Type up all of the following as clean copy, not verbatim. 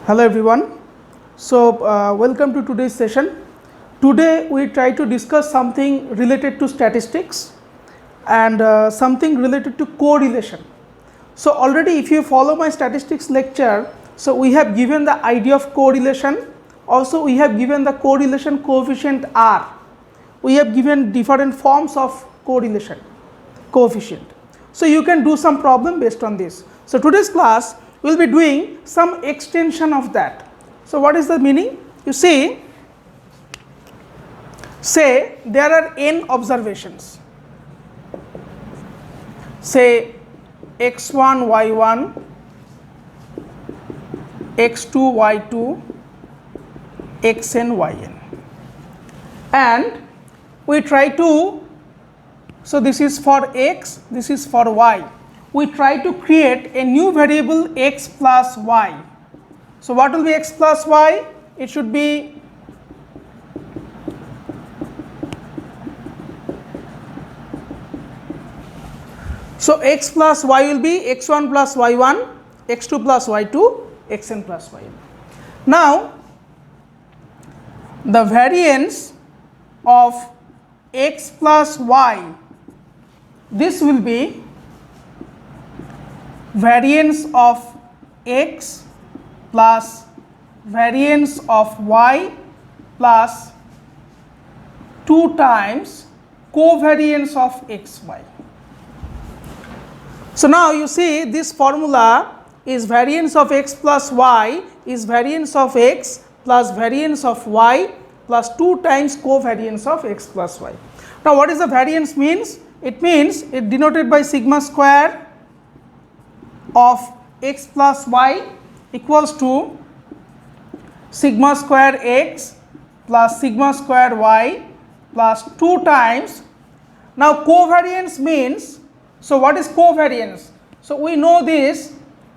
Hello everyone. Welcome to today's session. Today we try to discuss something related to statistics and something related to correlation. So already if you follow my statistics lecture, so we have given the idea of correlation. Also we have given the correlation coefficient R. We have given different forms of correlation coefficient. So you can do some problem based on this. So today's class we will be doing some extension of that. So what is the meaning? You see, say there are n observations, say x1, y1, x2, y2, xn, yn, and we try to, so this is for x, this is for y. We try to create a new variable x plus y. So what will be x plus y? It should be x plus y will be x1 plus y1, x2 plus y2, xn plus yn. Now the variance of x plus y, this will be variance of x plus variance of y plus 2 times covariance of xy. So now you see this formula is variance of x plus y is variance of x plus variance of y plus 2 times covariance of x plus y. Now what is the variance means? It means it denoted by sigma square of x plus y equals to sigma square x plus sigma square y plus 2 times. Now covariance means, so what is covariance? So we know this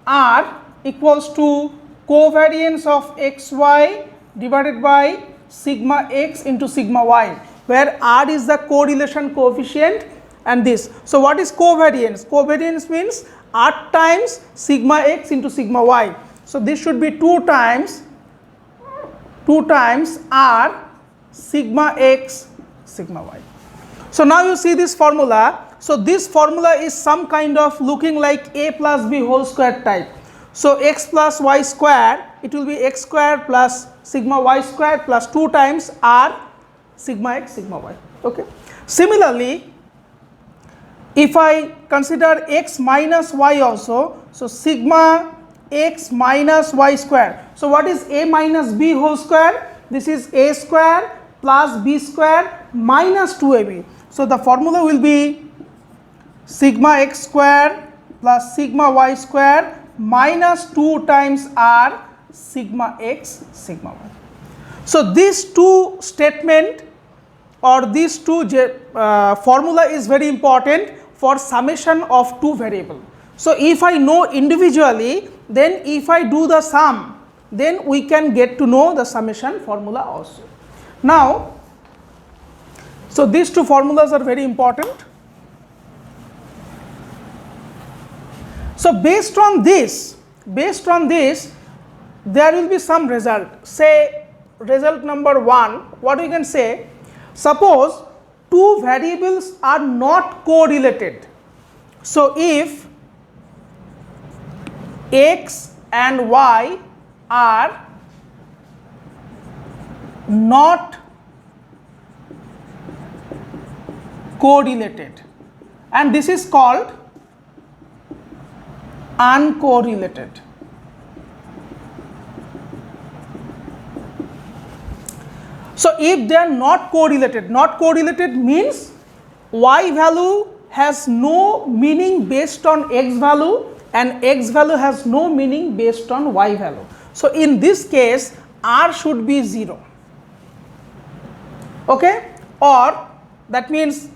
R equals to covariance of xy divided by sigma x into sigma y, where R is the correlation coefficient and this. So what is covariance? Covariance means R times sigma x into sigma y. So this should be 2 times R sigma x sigma y. So now you see this formula. So this formula is some kind of looking like a plus b whole square type. So x plus y square, it will be x square plus sigma y square plus 2 times R sigma x sigma y. Okay. Similarly, if I consider x minus y also, so sigma x minus y square. So what is a minus b whole square? This is a square plus b square minus 2ab. So the formula will be sigma x square plus sigma y square minus 2 times R sigma x sigma y. So these two statement or these two formula is very important for summation of two variable. So if I know individually, then if I do the sum, then we can get to know the summation formula also. Now, so these two formulas are very important. So based on this, there will be some result. Say result number 1, what we can say, suppose two variables are not correlated. So if x and y are not correlated, and this is called uncorrelated. So if they are not correlated means y value has no meaning based on x value and x value has no meaning based on y value. So in this case R should be 0. Okay, or that means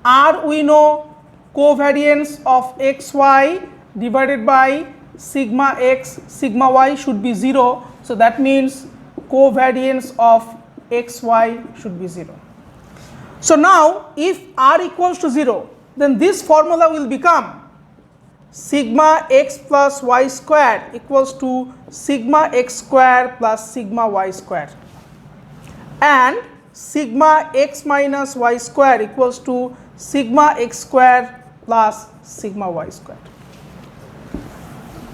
R we know covariance of xy divided by sigma x sigma y should be 0. So that means covariance of xy should be 0. So now if R equals to 0, then this formula will become sigma x plus y square equals to sigma x square plus sigma y square, and sigma x minus y square equals to sigma x square plus sigma y square.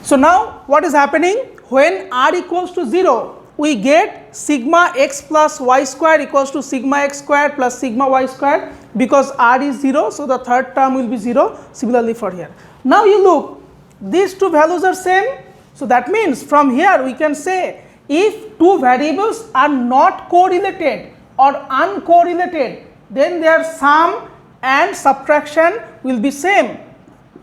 So now what is happening? When r equals to 0, we get sigma x plus y square equals to sigma x square plus sigma y square, because r is 0, so the third term will be 0. Similarly for here. Now you look, these two values are same, so that means from here we can say if two variables are not correlated or uncorrelated, then their sum and subtraction will be same,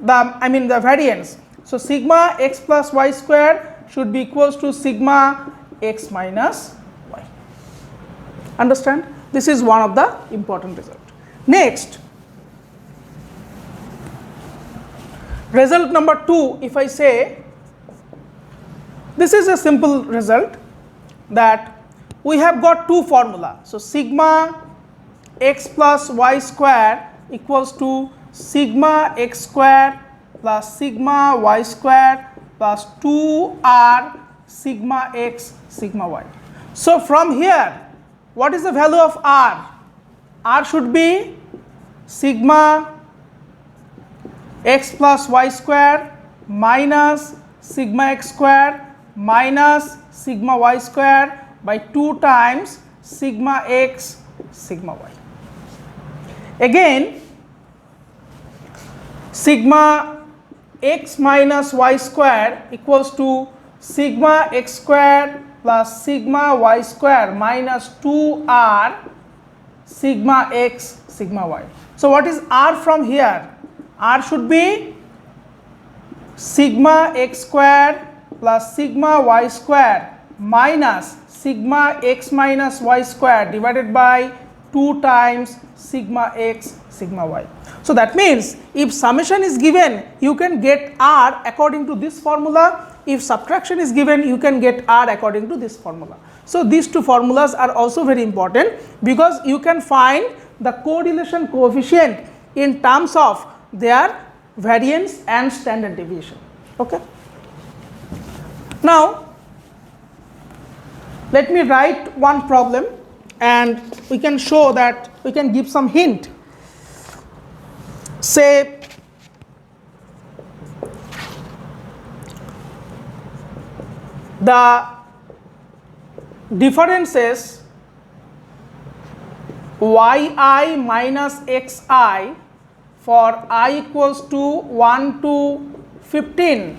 the variance. So sigma x plus y square should be equals to sigma x minus y. Understand? This is one of the important result. Next, result number 2, if I say, this is a simple result, that we have got two formula. So sigma x plus y square equals to sigma x square plus sigma y square plus 2r sigma x sigma y. So from here, what is the value of r? R should be sigma x plus y square minus sigma x square minus sigma y square by 2 times sigma x sigma y. Again, sigma x minus y square equals to sigma x square plus sigma y square minus 2r sigma x sigma y. So what is r from here? R should be sigma x square plus sigma y square minus sigma x minus y square divided by 2 times sigma x sigma y. So that means if summation is given, you can get r according to this formula. If subtraction is given, you can get r according to this formula. So these two formulas are also very important, because you can find the correlation coefficient in terms of their variance and standard deviation. Okay. Now let me write one problem and we can show that, we can give some hint. Say the differences yi minus xi for I equals to 1 to 15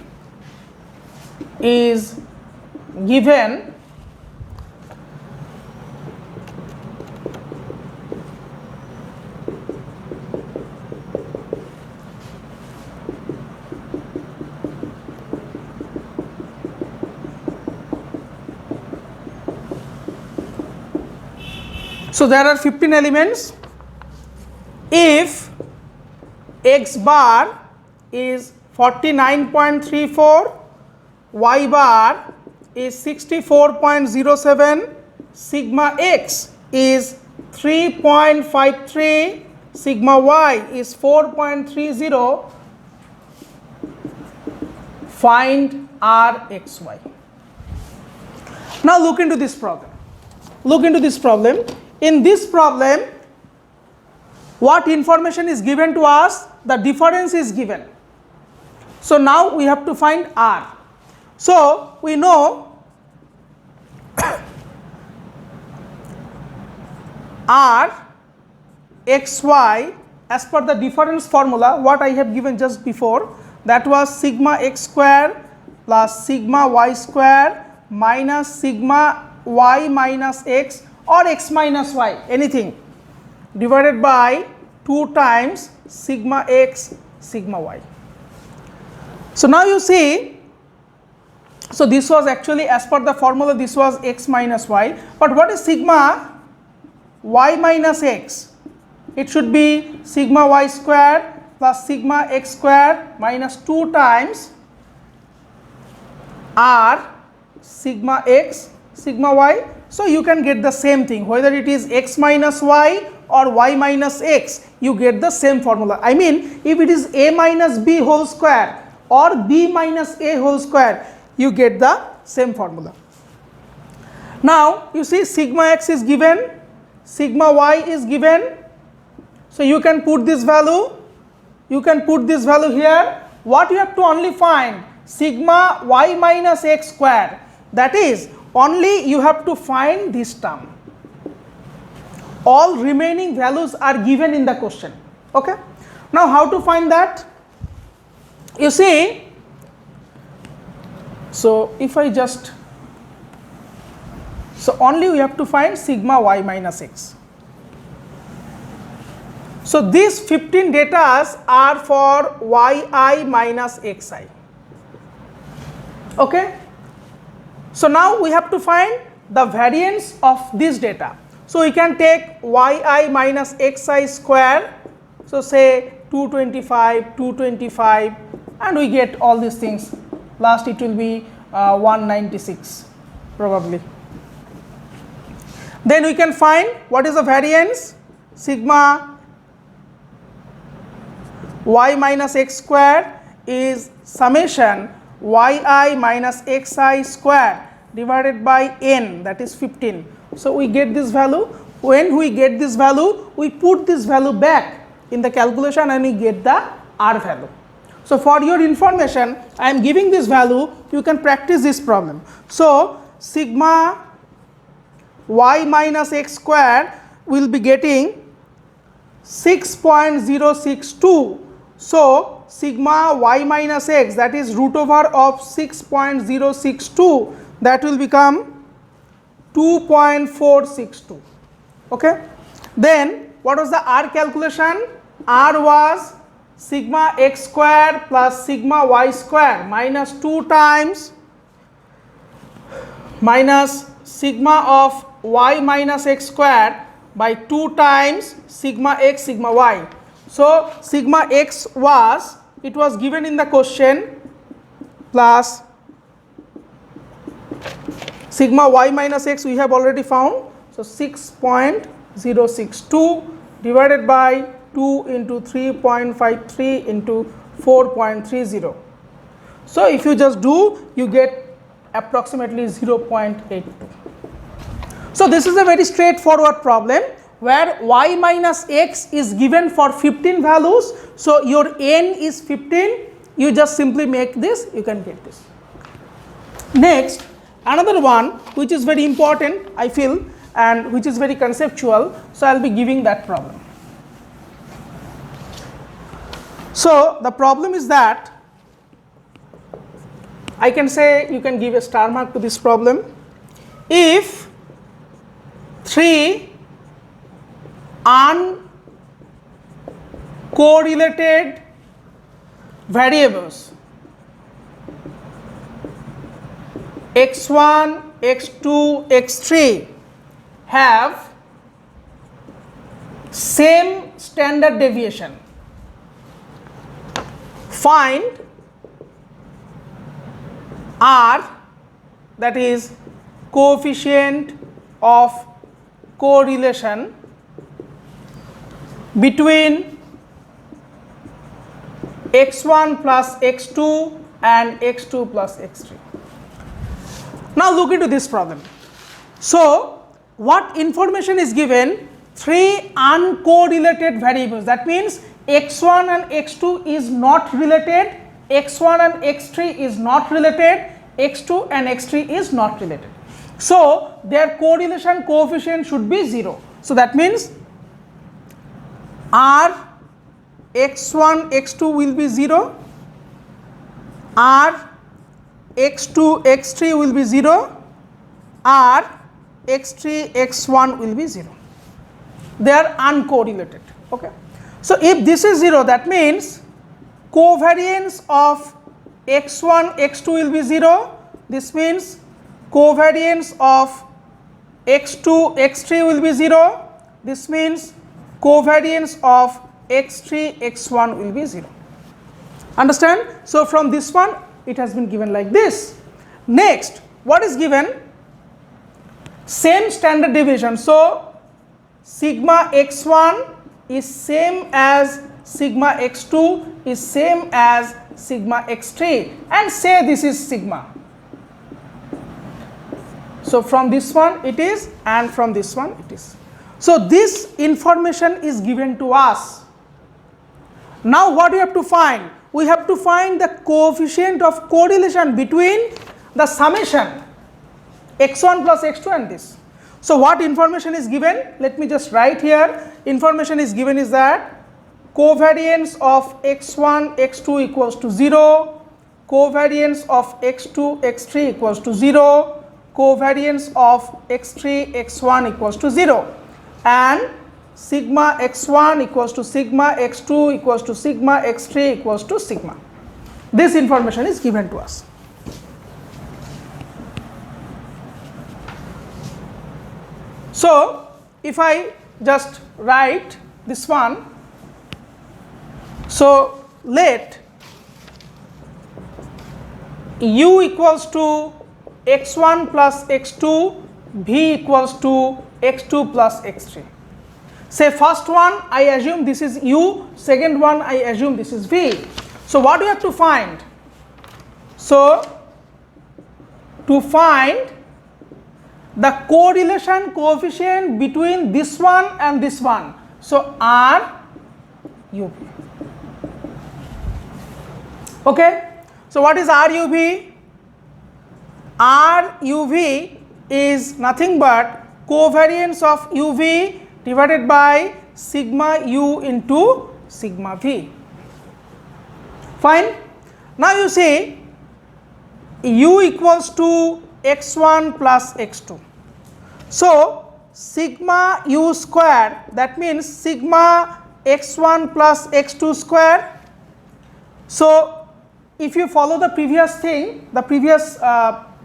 is given So there are 15 elements. If x bar is 49.34, y bar is 64.07, sigma x is 3.53, sigma y is 4.30, find rxy. Now look into this problem. Look into this problem. In this problem, what information is given to us? The difference is given. So now we have to find r. So we know r xy as per the difference formula, what I have given just before, that was sigma x square plus sigma y square minus sigma y minus x or x minus y, anything, divided by 2 times sigma x sigma y. So now you see, so this was actually, as per the formula, this was x minus y, but what is sigma y minus x? It should be sigma y square plus sigma x square minus 2 times r sigma x sigma y. So you can get the same thing, whether it is x minus y or y minus x, you get the same formula. I mean, if it is a minus b whole square, or b minus a whole square, you get the same formula. Now you see sigma x is given, sigma y is given, so you can put this value, here. What you have to only find sigma y minus x square, that is only you have to find this term. All remaining values are given in the question. Okay. Now how to find that? You see, so if I just, so only we have to find sigma y minus x. So these 15 datas are for yi minus xi. Okay. So now we have to find the variance of this data. So we can take yi minus xi square, so say 225, 225, and we get all these things. Last it will be 196 probably. Then we can find what is the variance, sigma y minus x square is summation yi minus xi square divided by n, that is 15. So we get this value. When we get this value, we put this value back in the calculation and we get the r value. So for your information, I am giving this value, you can practice this problem. So sigma y minus x square will be getting 6.062. So sigma y minus x, that is root over of 6.062, that will become 2.462. Okay. Then what was the r calculation? R was sigma x square plus sigma y square minus 2 times minus sigma of y minus x square by 2 times sigma x sigma y. So sigma x was, it was given in the question, plus sigma y minus x we have already found. So 6.062 divided by 2 into 3.53 into 4.30. So if you just do, you get approximately 0.82. So this is a very straightforward problem where y minus x is given for 15 values. So your n is 15, you just simply make this, you can get this. Next, another one which is very important I feel, and which is very conceptual, so I will be giving that problem. So the problem is that, I can say you can give a star mark to this problem. If 3 uncorrelated variables x1, x2, x3 have same standard deviation, find R, that is coefficient of correlation between x1 plus x2 and x2 plus x3. Now look into this problem. So what information is given? 3 uncorrelated variables, that means x1 and x2 is not related, x1 and x3 is not related, x2 and x3 is not related. So their correlation coefficient should be 0. So that means R x1 x2 will be 0, R x2 x3 will be 0, R x3 x1 will be 0. They are uncorrelated. Okay. So if this is 0, that means covariance of x1 x2 will be 0. This means covariance of x2 x3 will be 0. This means covariance of x3 x1 will be 0. Understand? So from this one it has been given like this. Next, what is given? Same standard deviation. So sigma x1 is same as sigma x2 is same as sigma x3 and say this is sigma. So from this one it is and from this one it is. So this information is given to us. Now what we have to find? We have to find the coefficient of correlation between the summation x1 plus x2 and this. So what information is given? Let me just write here. Information is given is that covariance of x1 x2 equals to 0, covariance of x2 x3 equals to 0, covariance of x3 x1 equals to 0, and sigma x1 equals to sigma x2 equals to sigma x3 equals to sigma. This information is given to us. So if I just write this one, so let u equals to x1 plus x2, v equals to x2 plus x3. Say first one I assume this is u, second one I assume this is v. So what do you have to find? So to find the correlation coefficient between this one and this one, so R u v. Okay, so what is R u v? R u v is nothing but covariance of u v divided by sigma u into sigma v. Fine. Now you see u equals to x1 plus x2. So sigma u square, that means sigma x1 plus x2 square. So if you follow the previous thing, the previous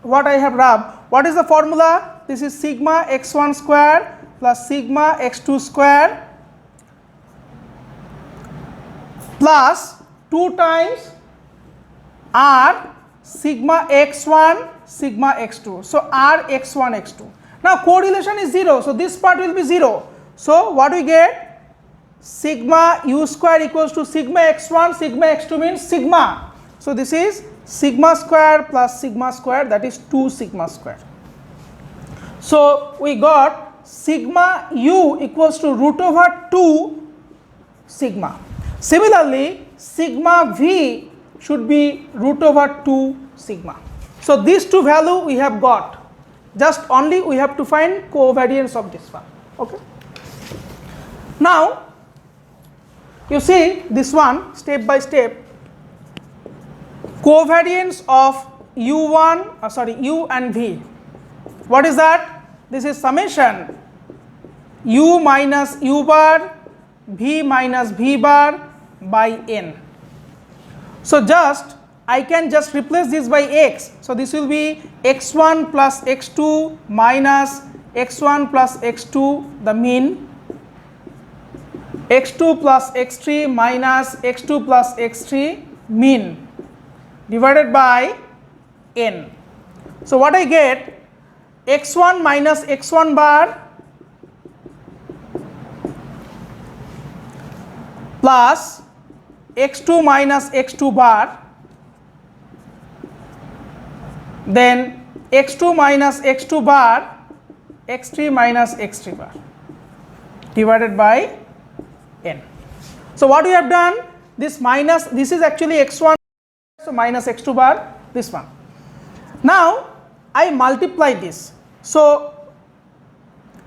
what I have rubbed, what is the formula? This is sigma x1 square plus sigma x2 square plus 2 times r sigma x1 sigma x2. So r x1 x2. Now correlation is 0, so this part will be 0. So what we get? Sigma u square equals to sigma x1 sigma x2 means sigma. So this is sigma square plus sigma square, that is 2 sigma square. So we got sigma u equals to root over 2 sigma. Similarly, sigma v should be root over 2 sigma. So these two value we have got. Just only we have to find covariance of this one. Okay. Now you see this one step by step. Covariance of u1 u and v. What is that? This is summation u minus u bar v minus v bar by n. So just I can just replace this by x. So this will be x1 plus x2 minus x1 plus x2 the mean, x2 plus x3 minus x2 plus x3 mean divided by n. So what I get? x1 minus x1 bar plus x2 minus x2 bar, then x2 minus x2 bar, x3 minus x3 bar divided by n. So what we have done? This minus, this is actually x1, so minus x2 bar, this one. Now I multiply this. So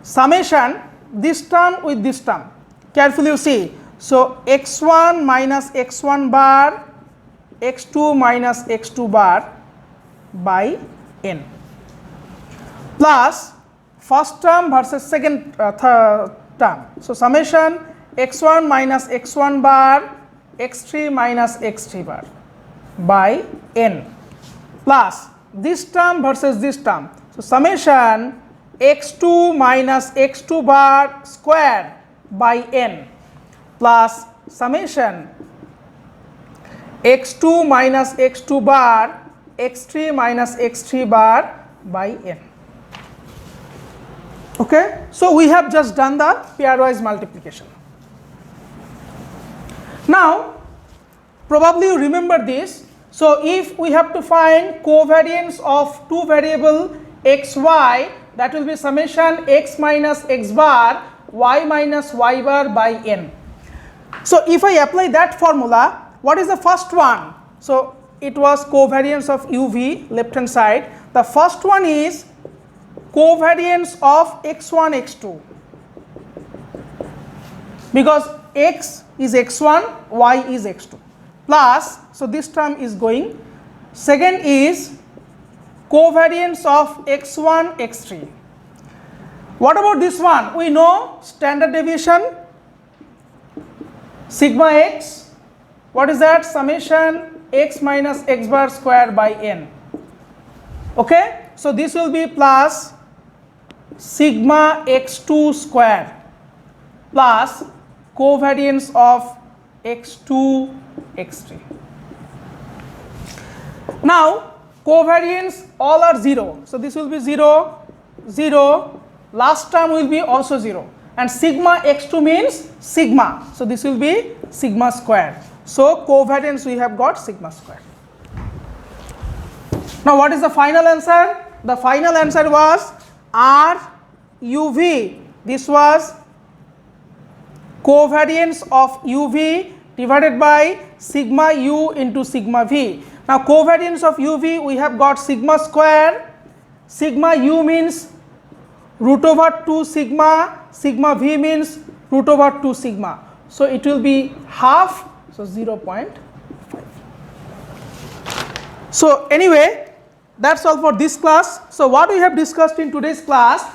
summation this term with this term. Carefully you see. So x1 minus x1 bar, x2 minus x2 bar by n plus first term versus second term. So summation x1 minus x1 bar, x3 minus x3 bar by n plus this term versus this term. So summation x2 minus x2 bar square by n plus summation x2 minus x2 bar, x3 minus x3 bar by n. Okay, so we have just done the pairwise multiplication. Now Probably you remember this. So if we have to find covariance of two variable x, y, that will be summation x minus x bar, y minus y bar by n. So if I apply that formula, what is the first one? So it was covariance of uv, left hand side. The first one is covariance of x1, x2, because x is x1, y is x2, plus, so this term is going. Second is covariance of x1, x3. What about this one? We know standard deviation, sigma x. What is that? Summation x minus x bar square by n. Okay, so this will be plus sigma x2 square plus covariance of x2, x3. Now covariance all are 0, so this will be 0, 0, last term will be also 0, and sigma x2 means sigma, so this will be sigma square. So covariance we have got sigma square. Now what is the final answer? The final answer was R uv. This was covariance of uv divided by sigma u into sigma v. Now covariance of uv we have got sigma square, sigma u means root over 2 sigma, sigma v means root over 2 sigma. So it will be half, so 0.5. So anyway, that's all for this class. So what we have discussed in today's class,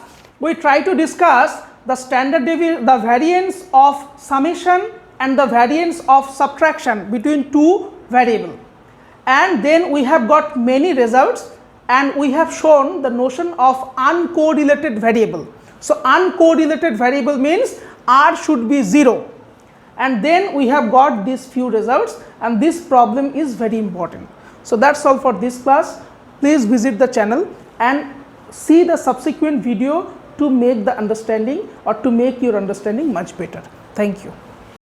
we try to discuss the standard deviation, the variance of summation and the variance of subtraction between two variables. And then we have got many results, and we have shown the notion of uncorrelated variable. So uncorrelated variable means R should be 0, and then we have got these few results, and this problem is very important. So that's all for this class. Please visit the channel and see the subsequent video to make the understanding or to make your understanding much better. Thank you.